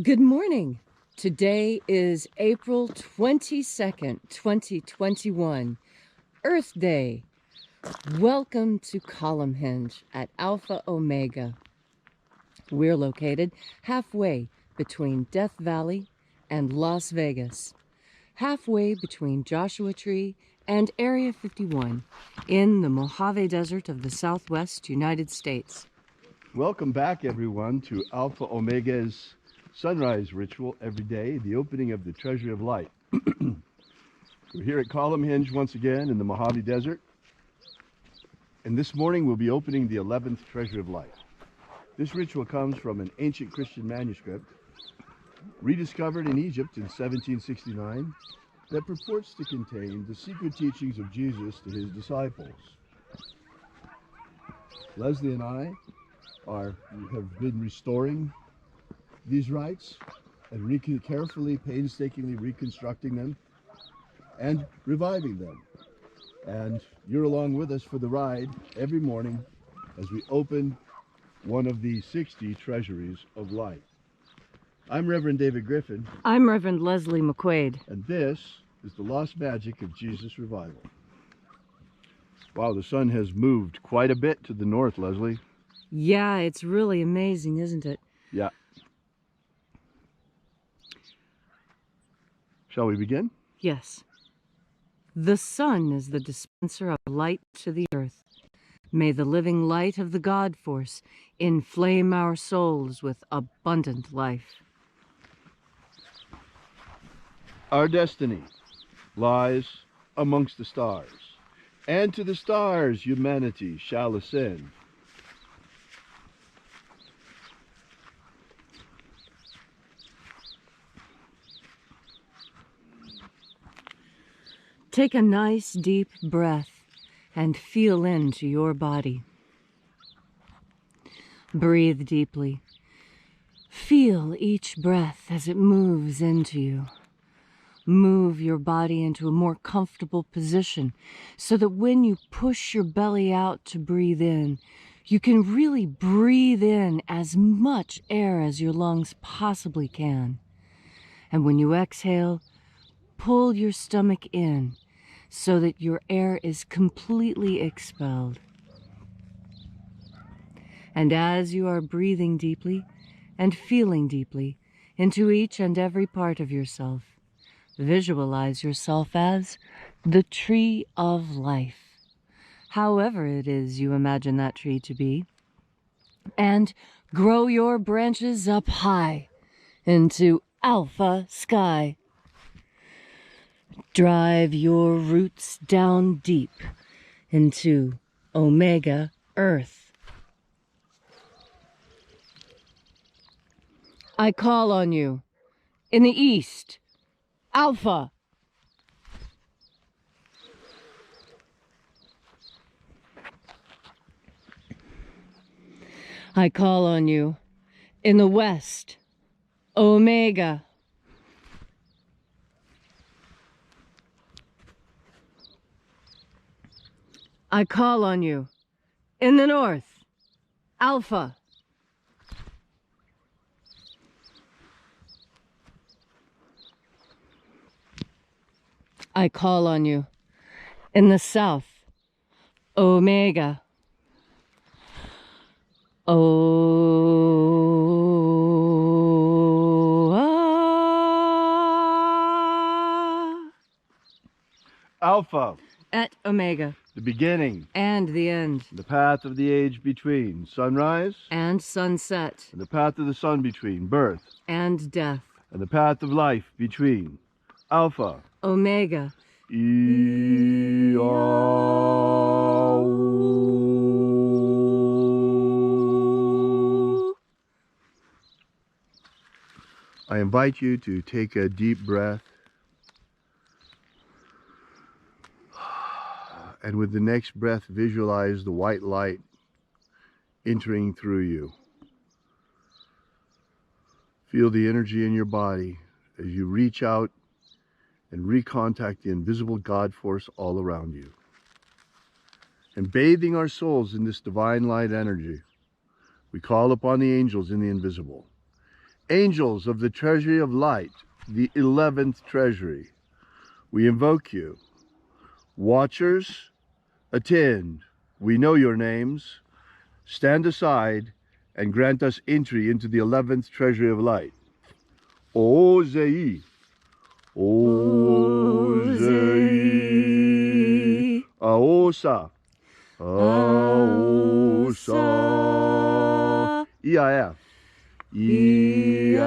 Good morning. Today is April 22nd, 2021, Earth Day. Welcome to Column Hinge at Alpha Omega. We're located halfway between Death Valley and Las Vegas, halfway between Joshua Tree and Area 51 in the Mojave Desert of the Southwest United States. Welcome back, everyone, to Alpha Omega's sunrise ritual every day, the opening of the Treasury of Light. We're here at Column Hinge once again in the Mojave Desert, and this morning we'll be opening the 11th Treasury of Light. This ritual comes from an ancient Christian manuscript rediscovered in Egypt in 1769 that purports to contain the secret teachings of Jesus to his disciples. Leslie and I have been restoring these rites and carefully, painstakingly reconstructing them and reviving them. And you're along with us for the ride every morning as we open one of the 60 treasuries of light. I'm Reverend David Griffin. I'm Reverend Leslie McQuaid. And this is the lost magic of Jesus Revival. Wow, the sun has moved quite a bit to the north, Leslie. Yeah, it's really amazing, isn't it? Yeah. Shall we begin? Yes. The sun is the dispenser of light to the earth. May the living light of the God Force inflame our souls with abundant life. Our destiny lies amongst the stars, and to the stars humanity shall ascend. Take a nice deep breath and feel into your body. Breathe deeply. Feel each breath as it moves into you. Move your body into a more comfortable position so that when you push your belly out to breathe in, you can really breathe in as much air as your lungs possibly can. And when you exhale, pull your stomach in so that your air is completely expelled. And as you are breathing deeply and feeling deeply into each and every part of yourself, visualize yourself as the tree of life, however it is you imagine that tree to be, and grow your branches up high into alpha sky. Drive your roots down deep into Omega Earth. I call on you in the east, Alpha. I call on you in the west, Omega. I call on you in the north, Alpha. I call on you in the south, Omega. Alpha. At Omega. The beginning. And the end. The path of the age between sunrise. And sunset. And the path of the sun between birth. And death. And the path of life between Alpha. Omega. I invite you to take a deep breath, and with the next breath visualize the white light entering through you. Feel the energy in your body as you reach out and recontact the invisible God force all around you. And bathing our souls in this divine light energy, we call upon the angels in the invisible. Angels of the Treasury of Light, the 11th Treasury, we invoke you. Watchers, attend. We know your names. Stand aside and grant us entry into the 11th Treasury of Light. Ozei. Ozei. Aosa. Aosa. Ia. Ia.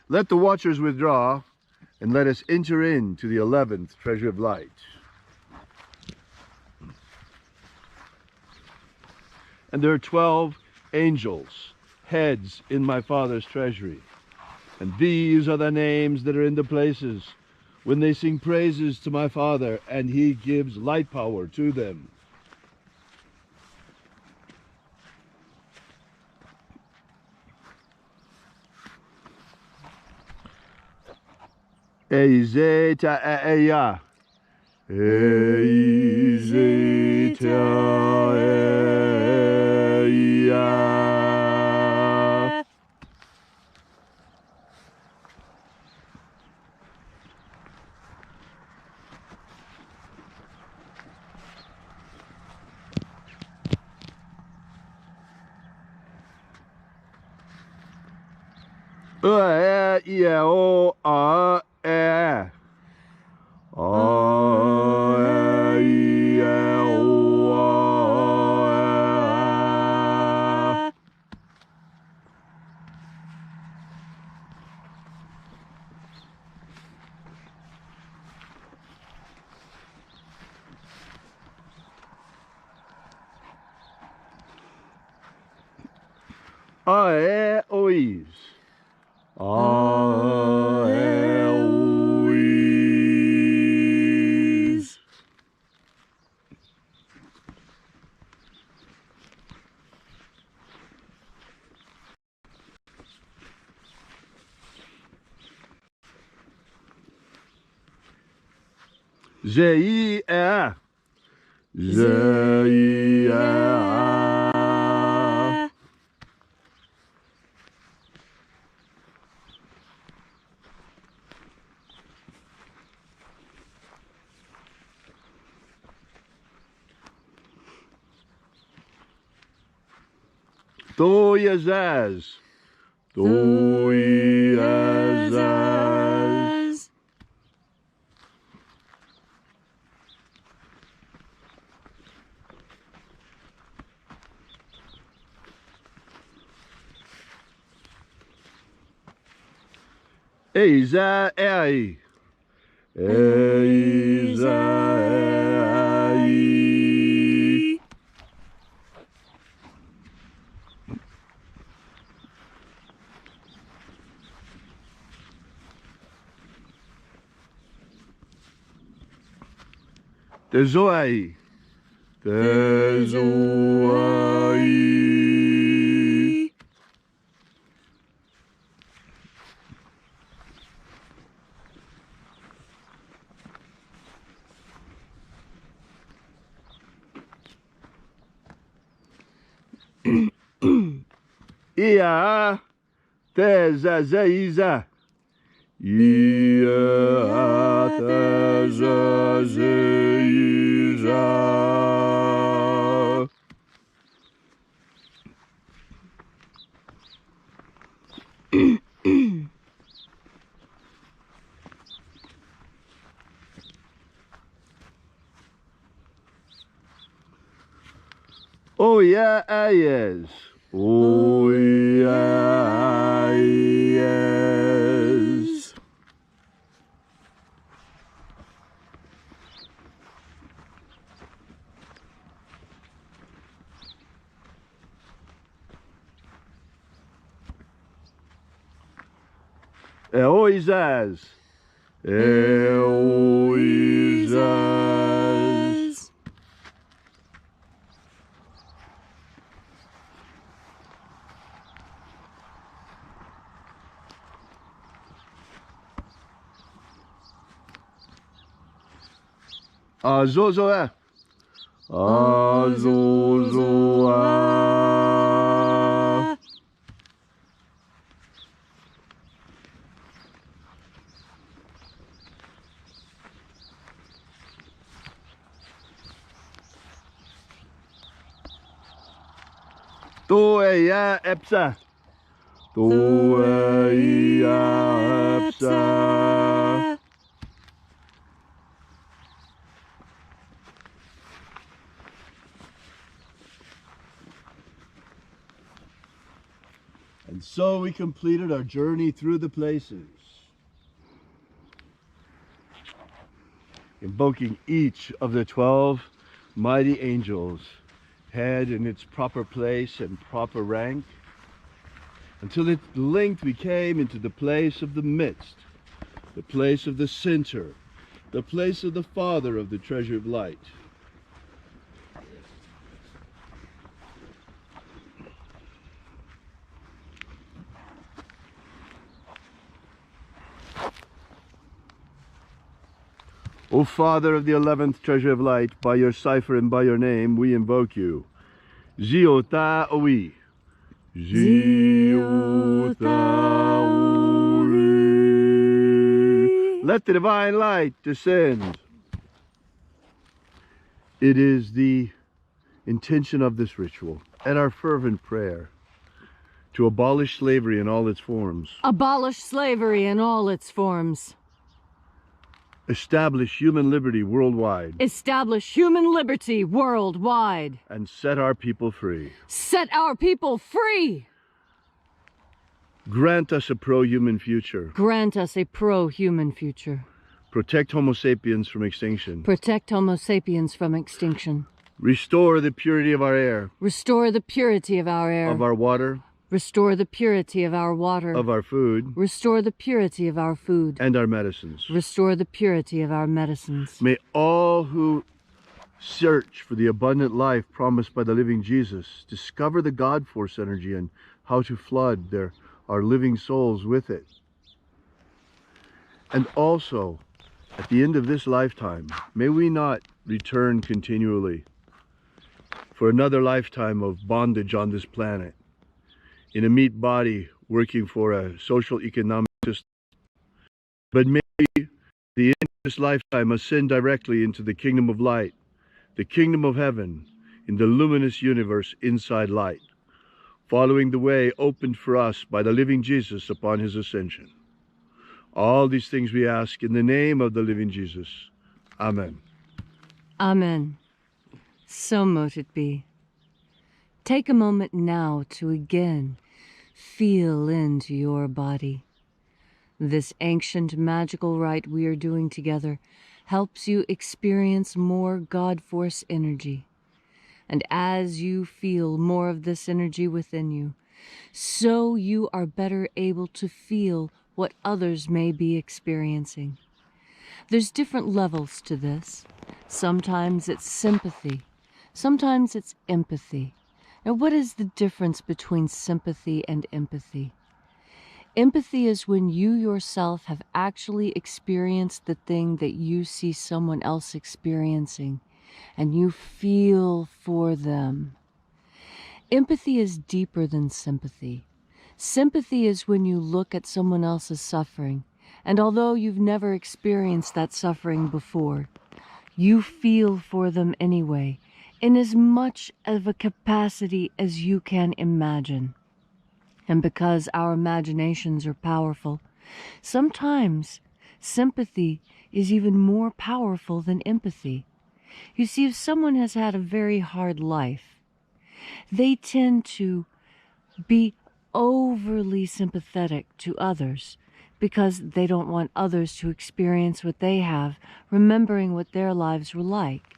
Let the watchers withdraw and let us enter into the 11th Treasury of Light. And there are 12 angels, heads in my Father's treasury. And these are the names that are in the places when they sing praises to my Father, and he gives light power to them. Eizeta eya. Eizeta eya. O a e. Ois. Ois. Zeia. Zeia. Toyazaz. Toyazaz. Eiza ei. Eiza ei. Tezoai. Tezoai. Ia. Tezazeiza. Ia. Tezazeiza. Oh yeah, yes. Oh yeah, yes. Eoizaz. Eoizaz. Azozoa. Azozoa. Toeia epsa. Toeia epsa. And so we completed our journey through the places, invoking each of the 12 mighty angels, head in its proper place and proper rank, until at length we came into the place of the midst, the place of the center, the place of the Father of the Treasury of Light. O Father of the 11th Treasure of Light, by your cipher and by your name, we invoke you. Ziota Owi. Ziota Owi. Let the divine light descend. It is the intention of this ritual and our fervent prayer to abolish slavery in all its forms. Abolish slavery in all its forms. Establish human liberty worldwide. Establish human liberty worldwide. And set our people free. Set our people free. Grant us a pro-human future. Grant us a pro-human future. Protect Homo sapiens from extinction. Protect Homo sapiens from extinction. Restore the purity of our air. Restore the purity of our air. Of our water. Restore the purity of our water. Of our food. Restore the purity of our food. And our medicines. Restore the purity of our medicines. May all who search for the abundant life promised by the living Jesus discover the God force energy and how to flood our living souls with it. And also, at the end of this lifetime, may we not return continually for another lifetime of bondage on this planet, in a meat body working for a social economic system, but may the end of this lifetime ascend directly into the kingdom of light, the kingdom of heaven, in the luminous universe inside light, following the way opened for us by the living Jesus upon his ascension. All these things we ask in the name of the living Jesus. Amen. Amen. So mote it be. Take a moment now to again feel into your body. This ancient magical rite we are doing together helps you experience more God force energy. And as you feel more of this energy within you, so you are better able to feel what others may be experiencing. There's different levels to this. Sometimes it's sympathy. Sometimes it's empathy. Now, what is the difference between sympathy and empathy? Empathy is when you yourself have actually experienced the thing that you see someone else experiencing, and you feel for them. Empathy is deeper than sympathy. Sympathy is when you look at someone else's suffering, and although you've never experienced that suffering before, you feel for them anyway, in as much of a capacity as you can imagine. And because our imaginations are powerful, sometimes sympathy is even more powerful than empathy. You see, if someone has had a very hard life, they tend to be overly sympathetic to others because they don't want others to experience what they have, remembering what their lives were like.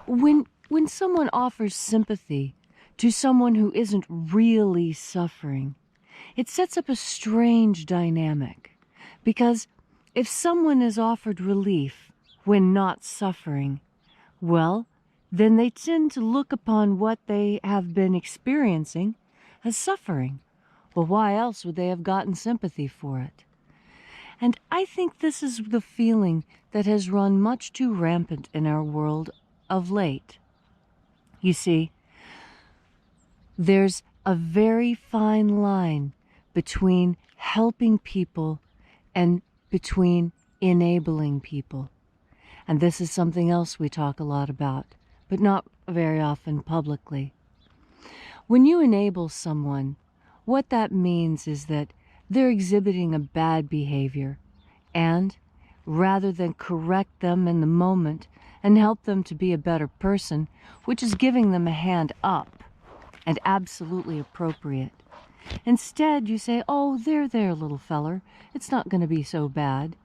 When someone offers sympathy to someone who isn't really suffering, it sets up a strange dynamic, because if someone is offered relief when not suffering, well, then they tend to look upon what they have been experiencing as suffering. Well, why else would they have gotten sympathy for it? And I think this is the feeling that has run much too rampant in our world of late. You see, there's a very fine line between helping people and between enabling people. And this is something else we talk a lot about, but not very often publicly. When you enable someone, what that means is that they're exhibiting a bad behavior, and rather than correct them in the moment and help them to be a better person, which is giving them a hand up and absolutely appropriate, instead you say, "Oh, there, little feller. It's not going to be so bad.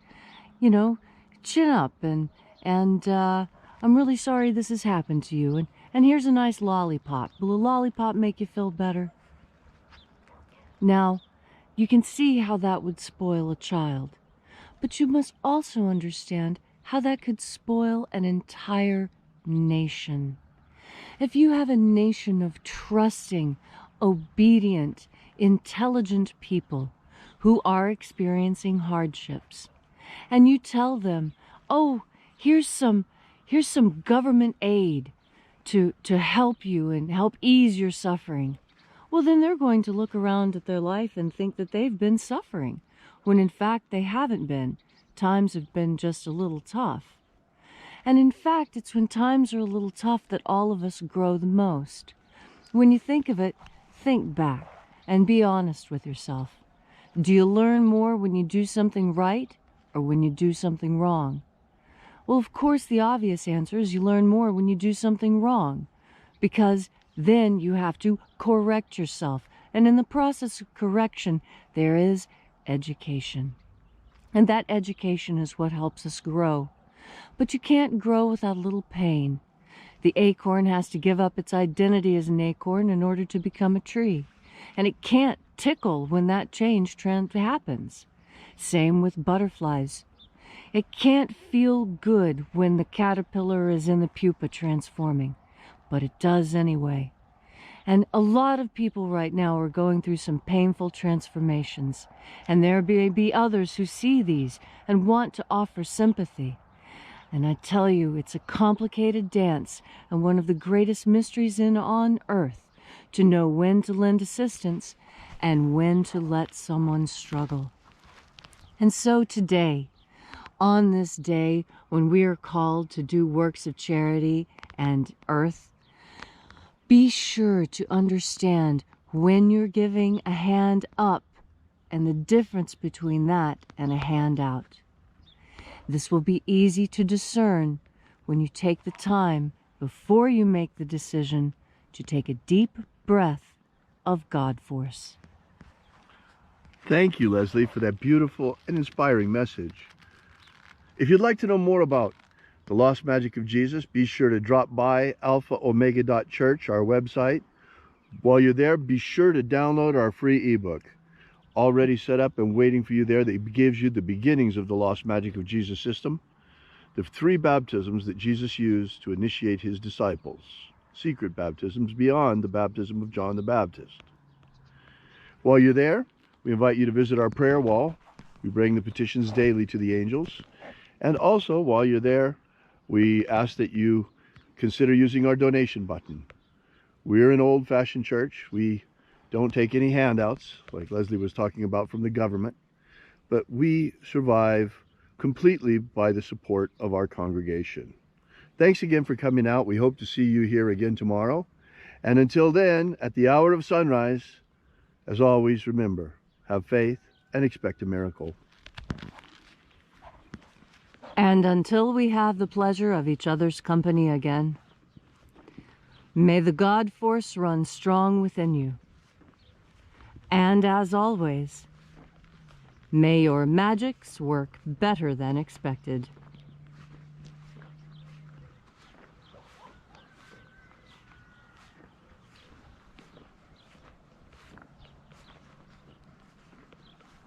You know, chin up, and I'm really sorry this has happened to you, and here's a nice lollipop. Will a lollipop make you feel better?" Now, you can see how that would spoil a child, but you must also understand how that could spoil an entire nation. If you have a nation of trusting, obedient, intelligent people who are experiencing hardships, and you tell them, "Oh, here's some government aid to help you and help ease your suffering," well, then they're going to look around at their life and think that they've been suffering, when in fact they haven't been. Times have been just a little tough. And in fact, it's when times are a little tough that all of us grow the most. When you think of it, think back and be honest with yourself. Do you learn more when you do something right or when you do something wrong? Well, of course, the obvious answer is you learn more when you do something wrong, because then you have to correct yourself. And in the process of correction, there is education. And that education is what helps us grow. But you can't grow without a little pain. The acorn has to give up its identity as an acorn in order to become a tree. And it can't tickle when that change happens. Same with butterflies. It can't feel good when the caterpillar is in the pupa transforming, but it does anyway. And a lot of people right now are going through some painful transformations, and there may be others who see these and want to offer sympathy. And I tell you, it's a complicated dance and one of the greatest mysteries on earth, to know when to lend assistance and when to let someone struggle. And so today, on this day when we are called to do works of charity and earth, be sure to understand when you're giving a hand up and the difference between that and a hand out. This will be easy to discern when you take the time before you make the decision to take a deep breath of God force. Thank you, Leslie, for that beautiful and inspiring message. If you'd like to know more about the Lost Magic of Jesus, be sure to drop by alphaomega.church, our website. While you're there, be sure to download our free ebook, already set up and waiting for you there, that gives you the beginnings of the Lost Magic of Jesus system, the 3 baptisms that Jesus used to initiate his disciples, secret baptisms beyond the baptism of John the Baptist. While you're there, we invite you to visit our prayer wall. We bring the petitions daily to the angels. And also, while you're there, we ask that you consider using our donation button. We're an old-fashioned church. We don't take any handouts, like Leslie was talking about, from the government, but we survive completely by the support of our congregation. Thanks again for coming out. We hope to see you here again tomorrow. And until then, at the hour of sunrise, as always, remember, have faith and expect a miracle. And until we have the pleasure of each other's company again, may the God force run strong within you. And as always, may your magics work better than expected.